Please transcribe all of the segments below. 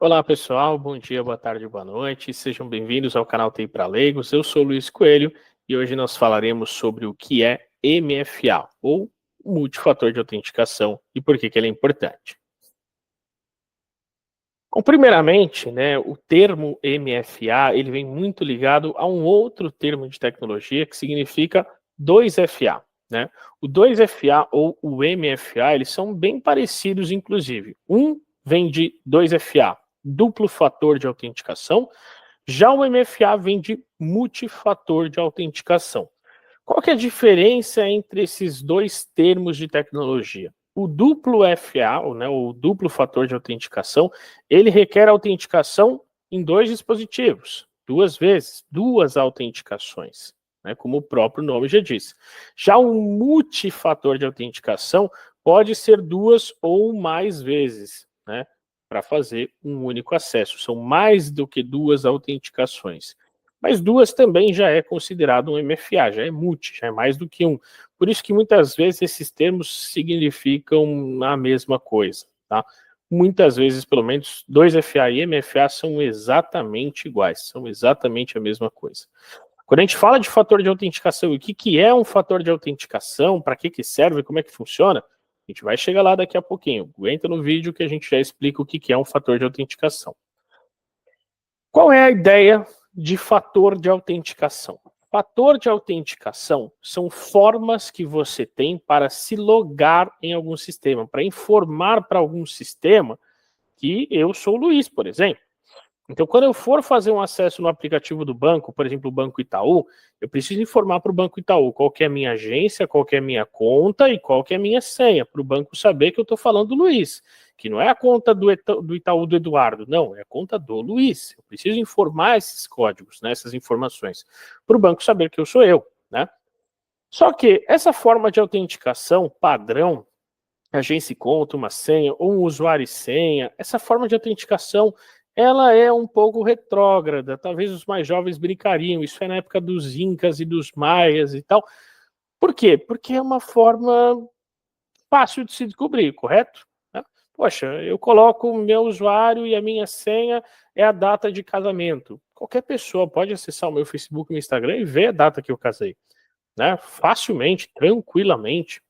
Olá pessoal, bom dia, boa tarde, boa noite, sejam bem-vindos ao canal TI para Leigos. Eu sou o Luiz Coelho e hoje nós falaremos sobre o que é MFA, ou multifator de autenticação, e por que ele é importante. Bom, primeiramente, o termo MFA ele vem muito ligado a um outro termo de tecnologia que significa 2FA. O 2FA ou o MFA, eles são bem parecidos, inclusive. Um vem de 2FA, duplo fator de autenticação, já o MFA vem de multifator de autenticação. Qual que é a diferença entre esses dois termos de tecnologia? O duplo FA, o duplo fator de autenticação, ele requer autenticação em dois dispositivos, duas vezes, duas autenticações, como o próprio nome já diz. Já o multifator de autenticação pode ser duas ou mais vezes, para fazer um único acesso. São mais do que duas autenticações. Mas duas também já é considerado um MFA, já é multi, já é mais do que um. Por isso que muitas vezes esses termos significam a mesma coisa, tá? Muitas vezes, pelo menos, 2FA e MFA são exatamente iguais, são exatamente a mesma coisa. Quando a gente fala de fator de autenticação e o que é um fator de autenticação, para que serve, como é que funciona, a gente vai chegar lá daqui a pouquinho. Aguenta no vídeo que a gente já explica o que é um fator de autenticação. Qual é a ideia de fator de autenticação? Fator de autenticação são formas que você tem para se logar em algum sistema, para informar para algum sistema que eu sou o Luiz, por exemplo. Então, quando eu for fazer um acesso no aplicativo do banco, por exemplo, o Banco Itaú, eu preciso informar para o Banco Itaú qual que é a minha agência, qual que é a minha conta e qual que é a minha senha, para o banco saber que eu estou falando do Luiz, que não é a conta do Itaú do Eduardo, não, é a conta do Luiz. Eu preciso informar esses códigos, essas informações, para o banco saber que eu sou eu. Só que essa forma de autenticação padrão, agência e conta, uma senha, ou um usuário e senha, essa forma de autenticação ela é um pouco retrógrada, talvez os mais jovens brincariam, isso é na época dos Incas e dos Maias e tal. Por quê? Porque é uma forma fácil de se descobrir, correto? Poxa, eu coloco o meu usuário e a minha senha é a data de casamento. Qualquer pessoa pode acessar o meu Facebook e o Instagram e ver a data que eu casei. Facilmente, tranquilamente.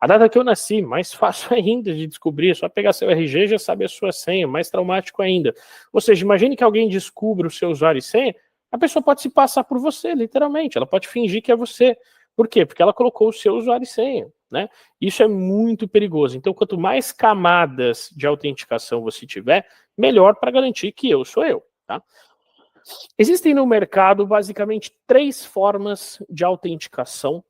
A data que eu nasci, mais fácil ainda de descobrir, é só pegar seu RG e já sabe a sua senha, mais traumático ainda. Ou seja, imagine que alguém descubra o seu usuário e senha, a pessoa pode se passar por você, literalmente, ela pode fingir que é você. Por quê? Porque ela colocou o seu usuário e senha. Isso é muito perigoso. Então, quanto mais camadas de autenticação você tiver, melhor para garantir que eu sou eu. Existem no mercado basicamente 3 formas de autenticação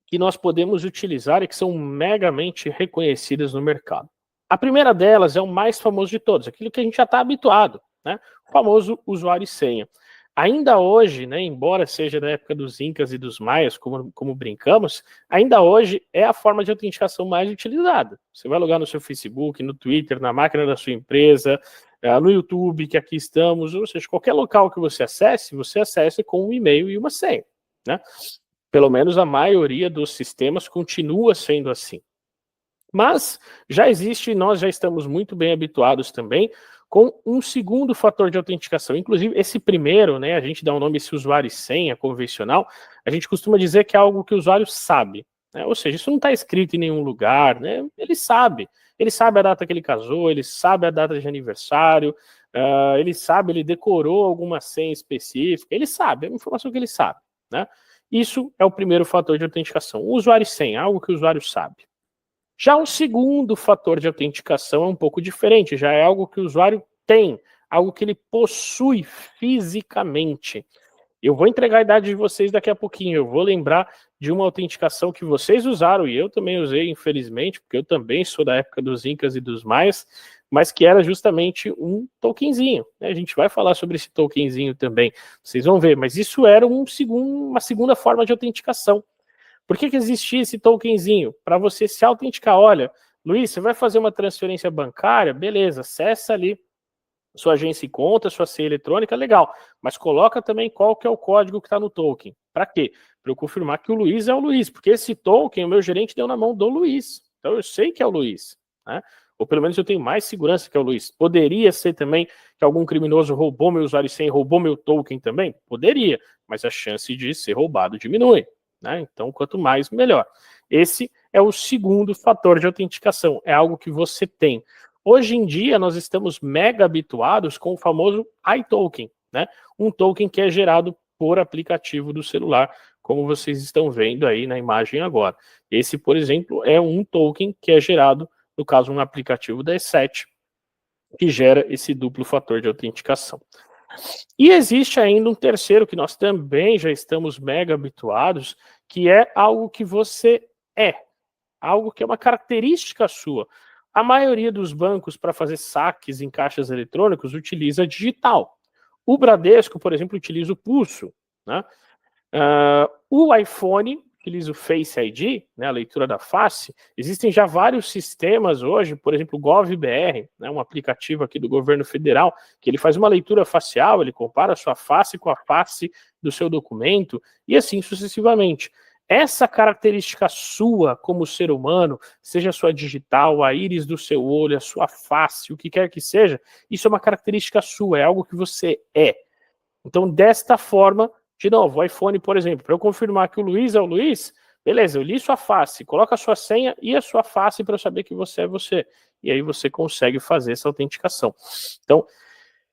que nós podemos utilizar e que são megamente reconhecidas no mercado. A primeira delas é o mais famoso de todos, aquilo que a gente já está habituado, o famoso usuário e senha. Ainda hoje, embora seja da época dos Incas e dos Maias, como brincamos, ainda hoje é a forma de autenticação mais utilizada. Você vai logar no seu Facebook, no Twitter, na máquina da sua empresa, no YouTube, que aqui estamos, ou seja, qualquer local que você acessa com um e-mail e uma senha. Pelo menos a maioria dos sistemas continua sendo assim. Mas já existe, e nós já estamos muito bem habituados também, com um segundo fator de autenticação. Inclusive, esse primeiro, a gente dá o nome esse usuário e senha convencional, a gente costuma dizer que é algo que o usuário sabe. Ou seja, isso não está escrito em nenhum lugar, ele sabe. Ele sabe a data que ele casou, ele sabe a data de aniversário, ele decorou alguma senha específica, ele sabe, é uma informação que ele sabe. Isso é o primeiro fator de autenticação. O usuário e senha, algo que o usuário sabe. Já o segundo fator de autenticação é um pouco diferente, já é algo que o usuário tem, algo que ele possui fisicamente. Eu vou entregar a idade de vocês daqui a pouquinho, eu vou lembrar de uma autenticação que vocês usaram, e eu também usei, infelizmente, porque eu também sou da época dos Incas e dos Maias, mas que era justamente um tokenzinho. A gente vai falar sobre esse tokenzinho também, vocês vão ver, mas isso era uma segunda forma de autenticação. Por que existia esse tokenzinho? Para você se autenticar. Olha, Luiz, você vai fazer uma transferência bancária? Beleza, acessa ali sua agência e conta, sua senha eletrônica, legal. Mas coloca também qual que é o código que está no token. Para quê? Para eu confirmar que o Luiz é o Luiz. Porque esse token, o meu gerente deu na mão do Luiz. Então eu sei que é o Luiz. ou pelo menos eu tenho mais segurança que o Luiz. Poderia ser também que algum criminoso roubou meu usuário e senha, roubou meu token também? Poderia, mas a chance de ser roubado diminui, né? Então, quanto mais, melhor. Esse é o segundo fator de autenticação, é algo que você tem. Hoje em dia, nós estamos mega habituados com o famoso iToken, né? Um token que é gerado por aplicativo do celular, como vocês estão vendo aí na imagem agora. Esse, por exemplo, é um token que é gerado, no caso, um aplicativo da E7, que gera esse duplo fator de autenticação. E existe ainda um terceiro, que nós também já estamos mega habituados, que é algo que você é, algo que é uma característica sua. A maioria dos bancos, para fazer saques em caixas eletrônicos, utiliza digital. O Bradesco, por exemplo, utiliza o pulso, né? O iPhone utiliza o Face ID, né, a leitura da face. Existem já vários sistemas hoje, por exemplo, o GovBR, né, um aplicativo aqui do governo federal, que ele faz uma leitura facial, ele compara a sua face com a face do seu documento, e assim sucessivamente. Essa característica sua como ser humano, seja a sua digital, a íris do seu olho, a sua face, o que quer que seja, isso é uma característica sua, é algo que você é. Então, desta forma, de novo, o iPhone, por exemplo, para eu confirmar que o Luiz é o Luiz, beleza, eu li sua face, coloca a sua senha e a sua face para eu saber que você é você. E aí você consegue fazer essa autenticação. Então,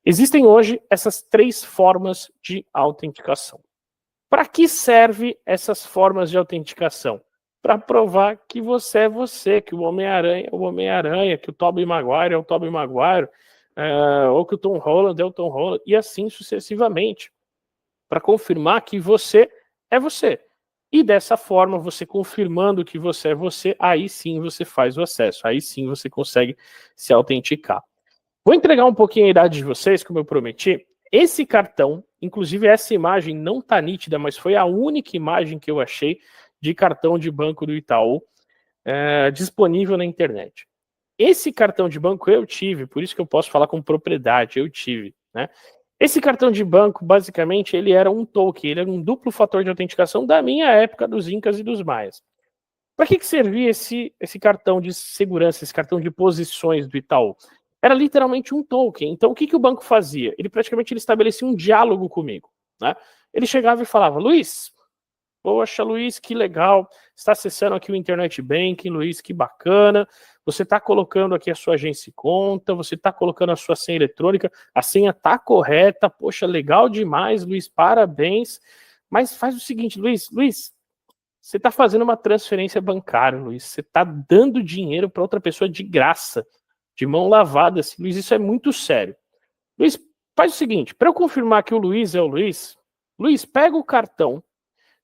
existem hoje essas 3 formas de autenticação. Para que serve essas formas de autenticação? Para provar que você é você, que o Homem-Aranha é o Homem-Aranha, que o Tobey Maguire é o Tobey Maguire, ou que o Tom Holland é o Tom Holland, e assim sucessivamente. Para confirmar que você é você. E dessa forma, você confirmando que você é você, aí sim você faz o acesso, aí sim você consegue se autenticar. Vou entregar um pouquinho a idade de vocês, como eu prometi. Esse cartão, inclusive essa imagem não está nítida, mas foi a única imagem que eu achei de cartão de banco do Itaú disponível na internet. Esse cartão de banco eu tive, por isso que eu posso falar com propriedade, eu tive, né? Esse cartão de banco, basicamente, ele era um token, ele era um duplo fator de autenticação da minha época, dos Incas e dos Maias. Para que servia esse cartão de segurança, esse cartão de posições do Itaú? Era literalmente um token. Então, o que o banco fazia? Ele praticamente estabelecia um diálogo comigo, né? Ele chegava e falava, Luiz, poxa, Luiz, que legal, está acessando aqui o Internet Banking, Luiz, que bacana, você está colocando aqui a sua agência e conta, você está colocando a sua senha eletrônica, a senha está correta, poxa, legal demais, Luiz, parabéns, mas faz o seguinte, Luiz, você está fazendo uma transferência bancária, Luiz, você está dando dinheiro para outra pessoa de graça, de mão lavada, assim, Luiz, isso é muito sério. Luiz, faz o seguinte, para eu confirmar que o Luiz é o Luiz, pega o cartão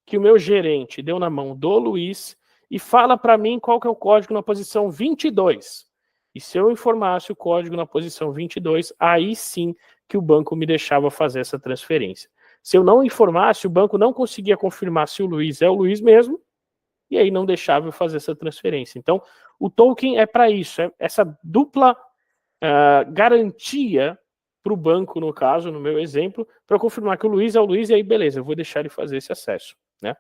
que o meu gerente deu na mão do Luiz e fala para mim qual que é o código na posição 22. E se eu informasse o código na posição 22, aí sim que o banco me deixava fazer essa transferência. Se eu não informasse, o banco não conseguia confirmar se o Luiz é o Luiz mesmo, e aí não deixava eu fazer essa transferência. Então, o token é para isso, é essa dupla garantia para o banco, no caso, no meu exemplo, para confirmar que o Luiz é o Luiz, e aí beleza, eu vou deixar ele fazer esse acesso, né?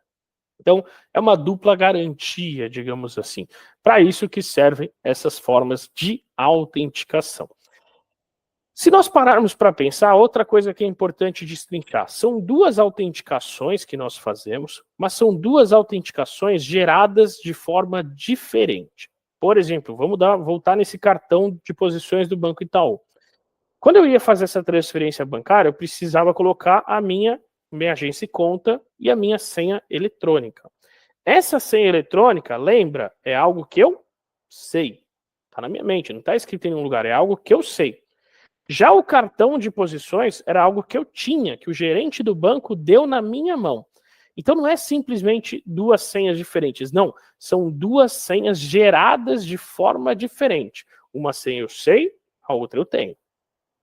Então, é uma dupla garantia, digamos assim. Para isso que servem essas formas de autenticação. Se nós pararmos para pensar, outra coisa que é importante destrinchar, são 2 autenticações que nós fazemos, mas são 2 autenticações geradas de forma diferente. Por exemplo, vamos voltar nesse cartão de posições do Banco Itaú. Quando eu ia fazer essa transferência bancária, eu precisava colocar a minha agência e conta e a minha senha eletrônica. Essa senha eletrônica, lembra, é algo que eu sei. Está na minha mente, não está escrito em nenhum lugar, é algo que eu sei. Já o cartão de posições era algo que eu tinha, que o gerente do banco deu na minha mão. Então não é simplesmente 2 senhas diferentes, não. São 2 senhas geradas de forma diferente. Uma senha eu sei, a outra eu tenho.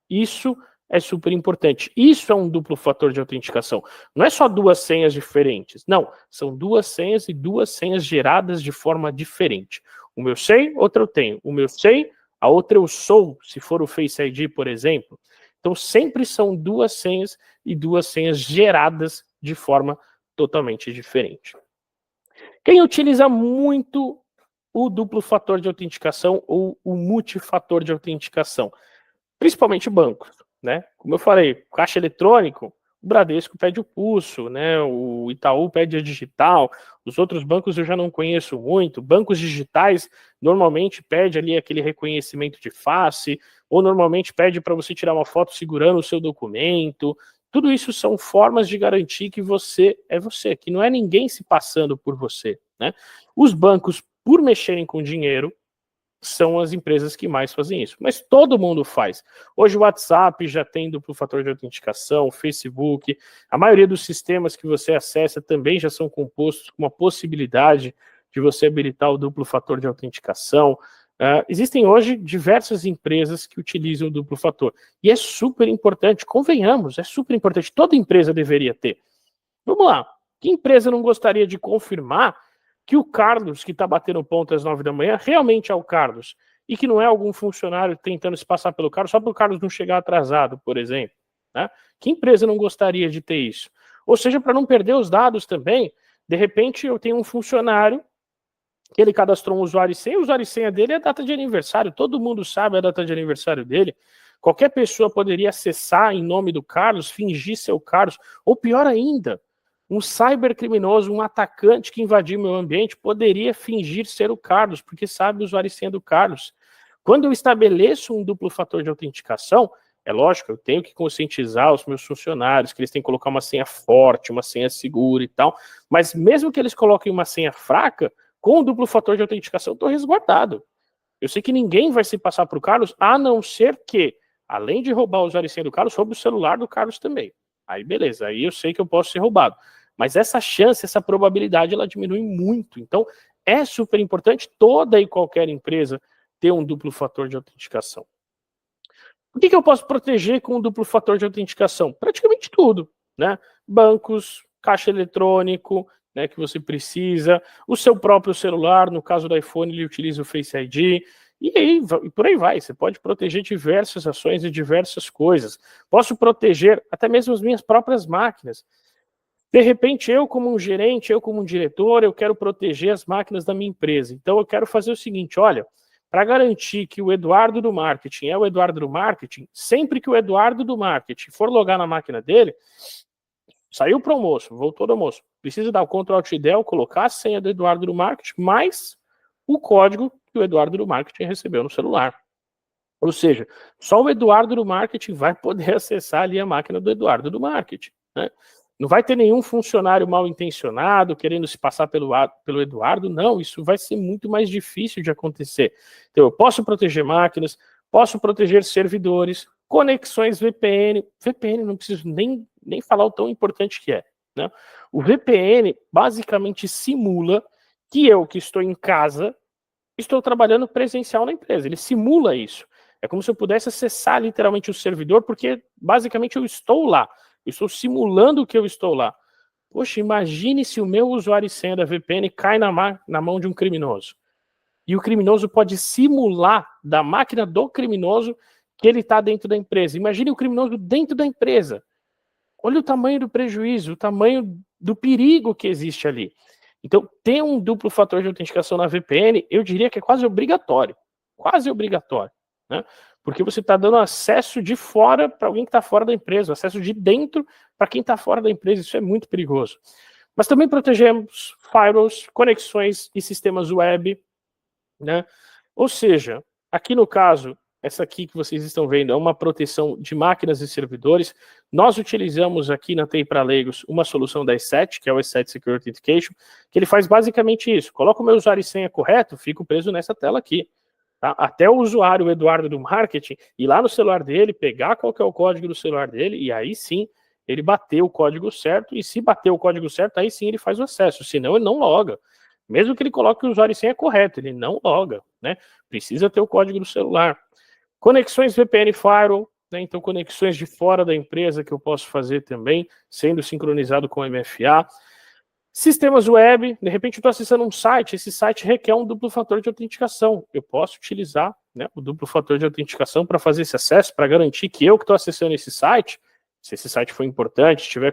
Isso é super importante. Isso é um duplo fator de autenticação. Não é só 2 senhas diferentes. Não, são 2 senhas e 2 senhas geradas de forma diferente. Uma eu sei, outra eu tenho. Uma eu sei, a outra eu sou, se for o Face ID, por exemplo. Então sempre são 2 senhas e 2 senhas geradas de forma totalmente diferente. Quem utiliza muito o duplo fator de autenticação ou o multifator de autenticação? Principalmente bancos, né? Como eu falei, caixa eletrônico, o Bradesco pede o pulso, né? O Itaú pede a digital, os outros bancos eu já não conheço muito. Bancos digitais normalmente pede ali aquele reconhecimento de face, ou normalmente pede para você tirar uma foto segurando o seu documento. Tudo isso são formas de garantir que você é você, que não é ninguém se passando por você, né? Os bancos, por mexerem com dinheiro, são as empresas que mais fazem isso. Mas todo mundo faz. Hoje o WhatsApp já tem duplo fator de autenticação, o Facebook, a maioria dos sistemas que você acessa também já são compostos com uma possibilidade de você habilitar o duplo fator de autenticação. Existem hoje diversas empresas que utilizam o duplo fator. E é super importante, convenhamos, é super importante. Toda empresa deveria ter. Vamos lá. Que empresa não gostaria de confirmar que o Carlos, que está batendo ponto às 9 da manhã, realmente é o Carlos, e que não é algum funcionário tentando se passar pelo Carlos, só para o Carlos não chegar atrasado, por exemplo, né? Que empresa não gostaria de ter isso? Ou seja, para não perder os dados também, de repente eu tenho um funcionário que ele cadastrou um usuário e senha, o usuário e senha dele é a data de aniversário, todo mundo sabe a data de aniversário dele, qualquer pessoa poderia acessar em nome do Carlos, fingir ser o Carlos, ou pior ainda, um cybercriminoso, um atacante que invadiu meu ambiente poderia fingir ser o Carlos, porque sabe o usuário e senha do Carlos. Quando eu estabeleço um duplo fator de autenticação, é lógico, eu tenho que conscientizar os meus funcionários que eles têm que colocar uma senha forte, uma senha segura e tal, mas mesmo que eles coloquem uma senha fraca, com o duplo fator de autenticação eu estou resguardado. Eu sei que ninguém vai se passar para o Carlos, a não ser que, além de roubar o usuário e senha do Carlos, roube o celular do Carlos também. Aí beleza, aí eu sei que eu posso ser roubado. Mas essa chance, essa probabilidade, ela diminui muito. Então, é super importante toda e qualquer empresa ter um duplo fator de autenticação. O que eu posso proteger com o duplo fator de autenticação? Praticamente tudo, né? Bancos, caixa eletrônico, né, que você precisa, o seu próprio celular, no caso do iPhone, ele utiliza o Face ID, e aí, por aí vai, você pode proteger diversas ações e diversas coisas. Posso proteger até mesmo as minhas próprias máquinas. De repente, eu como um gerente, eu como um diretor, eu quero proteger as máquinas da minha empresa. Então, eu quero fazer o seguinte, olha, para garantir que o Eduardo do marketing é o Eduardo do marketing, sempre que o Eduardo do marketing for logar na máquina dele, saiu para o almoço, voltou do almoço, precisa dar o Ctrl Alt Del, colocar a senha do Eduardo do marketing, mais o código que o Eduardo do marketing recebeu no celular. Ou seja, só o Eduardo do marketing vai poder acessar ali a máquina do Eduardo do marketing, né? Não vai ter nenhum funcionário mal intencionado querendo se passar pelo Eduardo, não, isso vai ser muito mais difícil de acontecer. Então, eu posso proteger máquinas, posso proteger servidores, conexões VPN. VPN não preciso nem falar o tão importante que é, né? O VPN basicamente simula que eu, que estou em casa, estou trabalhando presencial na empresa. Ele simula isso. É como se eu pudesse acessar literalmente o servidor, porque basicamente eu estou lá. Eu estou simulando que eu estou lá. Poxa, imagine se o meu usuário e senha da VPN cai na mão de um criminoso. E o criminoso pode simular da máquina do criminoso que ele está dentro da empresa. Imagine o criminoso dentro da empresa. Olha o tamanho do prejuízo, o tamanho do perigo que existe ali. Então, ter um duplo fator de autenticação na VPN, eu diria que é quase obrigatório. Quase obrigatório, né? Porque você está dando acesso de fora para alguém que está fora da empresa, acesso de dentro para quem está fora da empresa. Isso é muito perigoso. Mas também protegemos firewalls, conexões e sistemas web, né? Ou seja, aqui no caso, essa aqui que vocês estão vendo é uma proteção de máquinas e servidores. Nós utilizamos aqui na TI para leigos uma solução da E7, que é o E7 Secure Authentication, que ele faz basicamente isso. Coloca o meu usuário e senha correto, fico preso nessa tela aqui. Tá? Até o usuário, o Eduardo do marketing, ir lá no celular dele, pegar qual que é o código do celular dele, e aí sim ele bater o código certo, e se bater o código certo, aí sim ele faz o acesso, senão ele não loga. Mesmo que ele coloque o usuário e senha correto, ele não loga, né? Precisa ter o código do celular. Conexões VPN Firewall, né? Então conexões de fora da empresa que eu posso fazer também, sendo sincronizado com o MFA. Sistemas web, de repente eu estou acessando um site, esse site requer um duplo fator de autenticação. Eu posso utilizar, né, o duplo fator de autenticação para fazer esse acesso, para garantir que eu que estou acessando esse site, se esse site for importante, estiver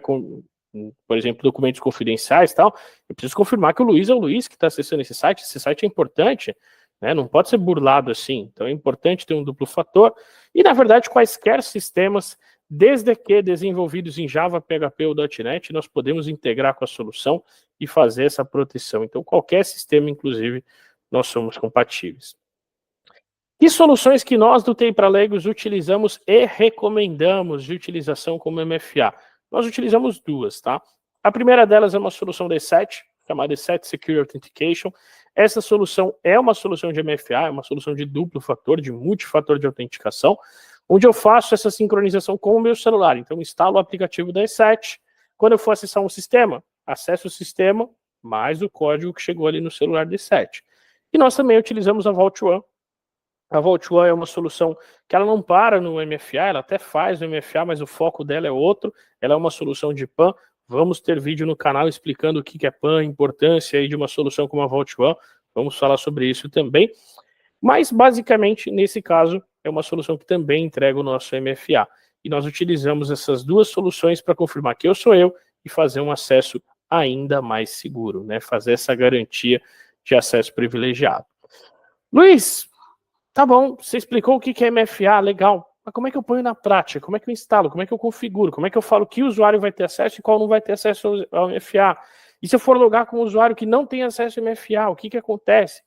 por exemplo, documentos confidenciais e tal, eu preciso confirmar que o Luiz é o Luiz que está acessando esse site é importante, né? Não pode ser burlado assim, então é importante ter um duplo fator, e na verdade quaisquer sistemas, desde que desenvolvidos em Java, PHP ou .NET, nós podemos integrar com a solução e fazer essa proteção, então qualquer sistema, inclusive, nós somos compatíveis. E soluções que nós do TI para Leigos utilizamos e recomendamos de utilização como MFA? Nós utilizamos duas, tá? A primeira delas é uma solução D7, chamada D7 Secure Authentication. Essa solução é uma solução de MFA, é uma solução de duplo fator, de multifator de autenticação, onde eu faço essa sincronização com o meu celular. Então, instalo o aplicativo da E7. Quando eu for acessar um sistema, acesso o sistema, mais o código que chegou ali no celular D7. E nós também utilizamos a Vault One. A Vault One é uma solução que ela não para no MFA, ela até faz no MFA, mas o foco dela é outro. Ela é uma solução de PAN. Vamos ter vídeo no canal explicando o que é PAN, a importância aí de uma solução como a Vault One. Vamos falar sobre isso também. Mas, basicamente, nesse caso, é uma solução que também entrega o nosso MFA. E nós utilizamos essas duas soluções para confirmar que eu sou eu e fazer um acesso ainda mais seguro, né? Fazer essa garantia de acesso privilegiado. Luiz, tá bom, você explicou o que é MFA, legal. Mas como é que eu ponho na prática? Como é que eu instalo? Como é que eu configuro? Como é que eu falo que usuário vai ter acesso e qual não vai ter acesso ao MFA? E se eu for logar com um usuário que não tem acesso ao MFA, o que acontece?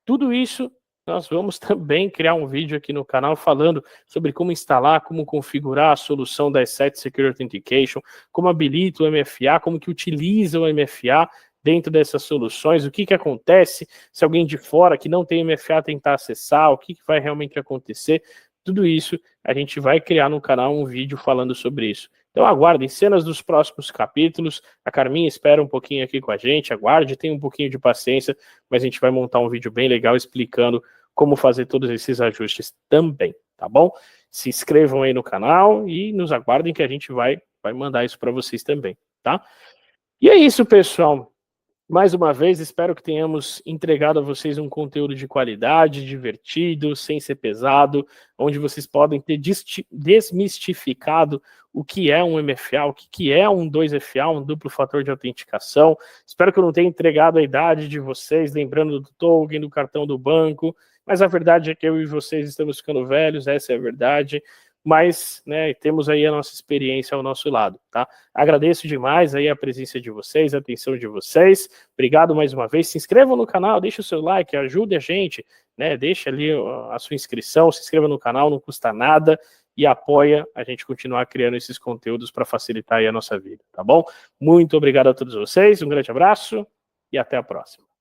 Tudo isso nós vamos também criar um vídeo aqui no canal falando sobre como instalar, como configurar a solução da E7 Secure Authentication, como habilita o MFA, como que utiliza o MFA dentro dessas soluções, o que acontece se alguém de fora que não tem MFA tentar acessar, o que vai realmente acontecer. Tudo isso a gente vai criar no canal um vídeo falando sobre isso. Então aguardem cenas dos próximos capítulos, a Carminha espera um pouquinho aqui com a gente, aguarde, tenha um pouquinho de paciência, mas a gente vai montar um vídeo bem legal explicando como fazer todos esses ajustes também, tá bom? Se inscrevam aí no canal e nos aguardem que a gente vai mandar isso para vocês também, tá? E é isso, pessoal. Mais uma vez, espero que tenhamos entregado a vocês um conteúdo de qualidade, divertido, sem ser pesado, onde vocês podem ter desmistificado o que é um MFA, o que é um 2FA, um duplo fator de autenticação. Espero que eu não tenha entregado a idade de vocês, lembrando do token, do cartão do banco, mas a verdade é que eu e vocês estamos ficando velhos, essa é a verdade. Mas, né, temos aí a nossa experiência ao nosso lado, tá? Agradeço demais aí a presença de vocês, a atenção de vocês. Obrigado mais uma vez. Se inscrevam no canal, deixe o seu like, ajude a gente, né? Deixe ali a sua inscrição, se inscreva no canal, não custa nada e apoia a gente continuar criando esses conteúdos para facilitar aí a nossa vida, tá bom? Muito obrigado a todos vocês, um grande abraço e até a próxima.